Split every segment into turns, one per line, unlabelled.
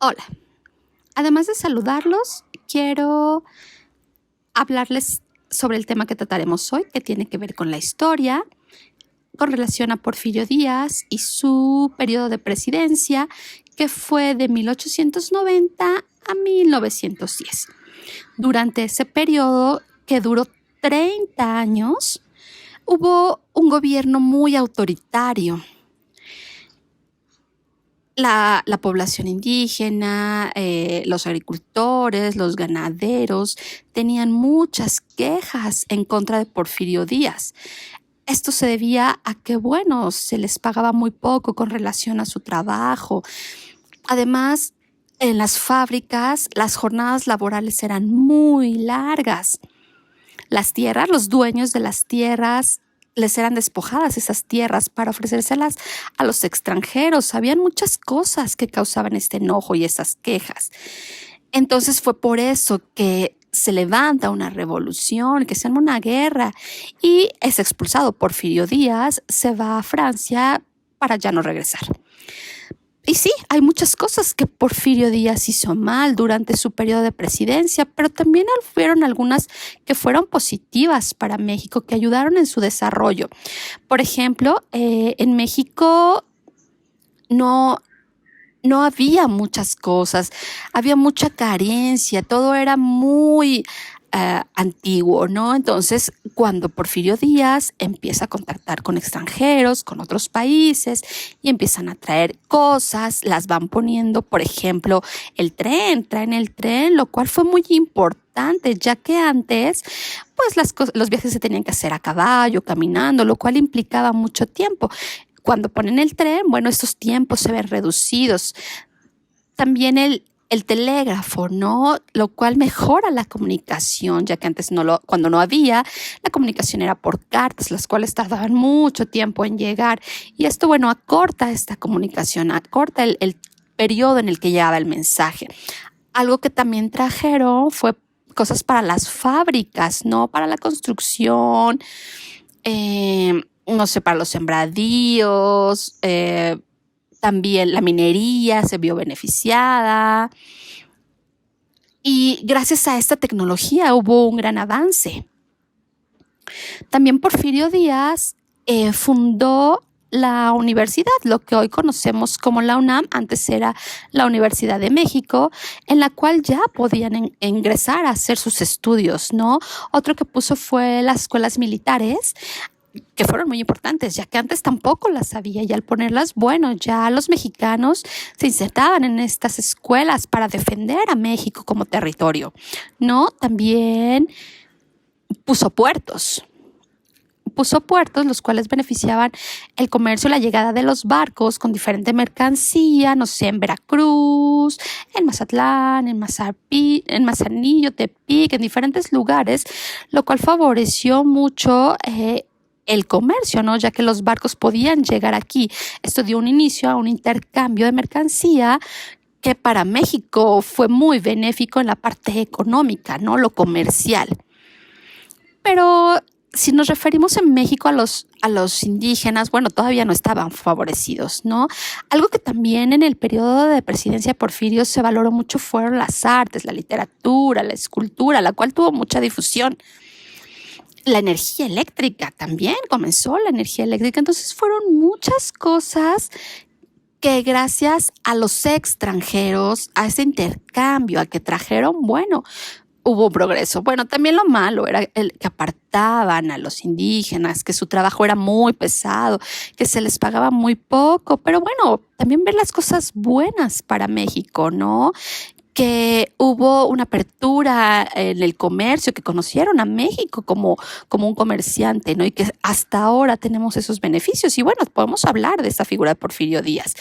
Hola, además de saludarlos, quiero hablarles sobre el tema que trataremos hoy, que tiene que ver con la historia, con relación a Porfirio Díaz y su periodo de presidencia, que fue de 1890 a 1910. Durante ese periodo, que duró 30 años, hubo un gobierno muy autoritario. La población indígena, los agricultores, los ganaderos, tenían muchas quejas en contra de Porfirio Díaz. Esto se debía a que, bueno, se les pagaba muy poco con relación a su trabajo. Además, en las fábricas, las jornadas laborales eran muy largas. Las tierras, los dueños de las tierras, les eran despojadas esas tierras para ofrecérselas a los extranjeros. Habían muchas cosas que causaban este enojo y esas quejas. Entonces fue por eso que se levanta una revolución, que se arma una guerra y es expulsado Porfirio Díaz, se va a Francia para ya no regresar. Y sí, hay muchas cosas que Porfirio Díaz hizo mal durante su periodo de presidencia, pero también fueron algunas que fueron positivas para México, que ayudaron en su desarrollo. Por ejemplo, en México no, no había muchas cosas, había mucha carencia, todo era muy antiguo, ¿no? Entonces, cuando Porfirio Díaz empieza a contactar con extranjeros, con otros países, y empiezan a traer cosas, las van poniendo, por ejemplo, traen el tren, lo cual fue muy importante, ya que antes, pues los viajes se tenían que hacer a caballo, caminando, lo cual implicaba mucho tiempo. Cuando ponen el tren, bueno, estos tiempos se ven reducidos. También el telégrafo, ¿no? Lo cual mejora la comunicación, ya que antes cuando no había, la comunicación era por cartas, las cuales tardaban mucho tiempo en llegar. Y esto, bueno, acorta esta comunicación, acorta el periodo en el que llegaba el mensaje. Algo que también trajeron fue cosas para las fábricas, ¿no? Para la construcción, no sé, para los sembradíos, también la minería se vio beneficiada y gracias a esta tecnología hubo un gran avance. También Porfirio Díaz fundó la universidad, lo que hoy conocemos como la UNAM, antes era la Universidad de México, en la cual ya podían ingresar a hacer sus estudios, ¿no? Otro que puso fue las escuelas militares, que fueron muy importantes, ya que antes tampoco las había, y al ponerlas, bueno, ya los mexicanos se insertaban en estas escuelas para defender a México como territorio, ¿no? También puso puertos. Puso puertos, los cuales beneficiaban el comercio, la llegada de los barcos con diferente mercancía, no sé, en Veracruz, en Mazatlán, en Manzanillo, Tepic, en diferentes lugares, lo cual favoreció mucho el comercio, ¿no? Ya que los barcos podían llegar aquí. Esto dio un inicio a un intercambio de mercancía que para México fue muy benéfico en la parte económica, ¿no? Lo comercial. Pero si nos referimos en México a los indígenas, bueno, todavía no estaban favorecidos, ¿no? Algo que también en el periodo de presidencia de Porfirio se valoró mucho fueron las artes, la literatura, la escultura, la cual tuvo mucha difusión. La energía eléctrica también comenzó la energía eléctrica. Entonces fueron muchas cosas que gracias a los extranjeros, a ese intercambio, a que trajeron, bueno, hubo progreso. Bueno, también lo malo era el que apartaban a los indígenas, que su trabajo era muy pesado, que se les pagaba muy poco, pero bueno, también ver las cosas buenas para México, ¿no? Que hubo una apertura en el comercio, que conocieron a México como un comerciante, ¿no? Y que hasta ahora tenemos esos beneficios. Y bueno, podemos hablar de esta figura de Porfirio Díaz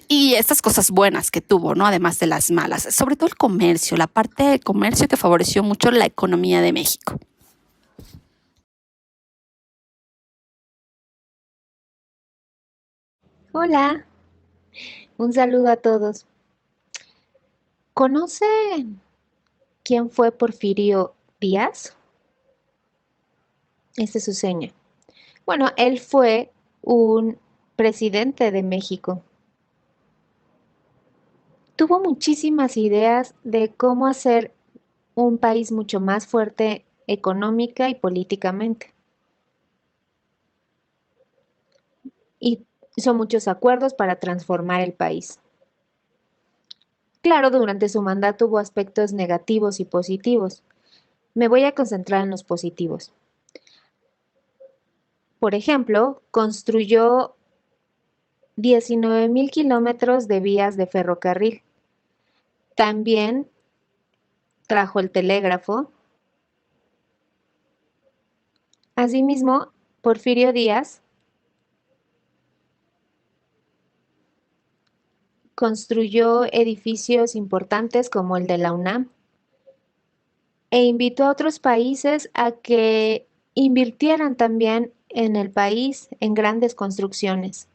y estas cosas buenas que tuvo, ¿no? Además de las malas, sobre todo el comercio, la parte de comercio que favoreció mucho la economía de México.
Hola, un saludo a todos. ¿Conoce quién fue Porfirio Díaz? Esta es su seña. Bueno, él fue un presidente de México. Tuvo muchísimas ideas de cómo hacer un país mucho más fuerte económica y políticamente. Y hizo muchos acuerdos para transformar el país. Claro, durante su mandato hubo aspectos negativos y positivos. Me voy a concentrar en los positivos. Por ejemplo, construyó 19,000 kilómetros de vías de ferrocarril. También trajo el telégrafo. Asimismo, Porfirio Díaz construyó edificios importantes como el de la UNAM e invitó a otros países a que invirtieran también en el país en grandes construcciones.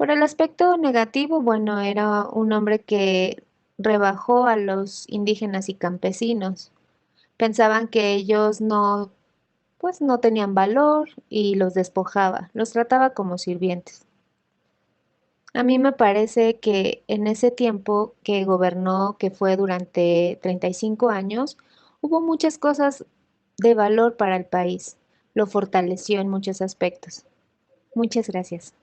Por el aspecto negativo, bueno, era un hombre que rebajó a los indígenas y campesinos. Pensaban que ellos no, pues no tenían valor y los despojaba, los trataba como sirvientes. A mí me parece que en ese tiempo que gobernó, que fue durante 35 años, hubo muchas cosas de valor para el país. Lo fortaleció en muchos aspectos. Muchas gracias.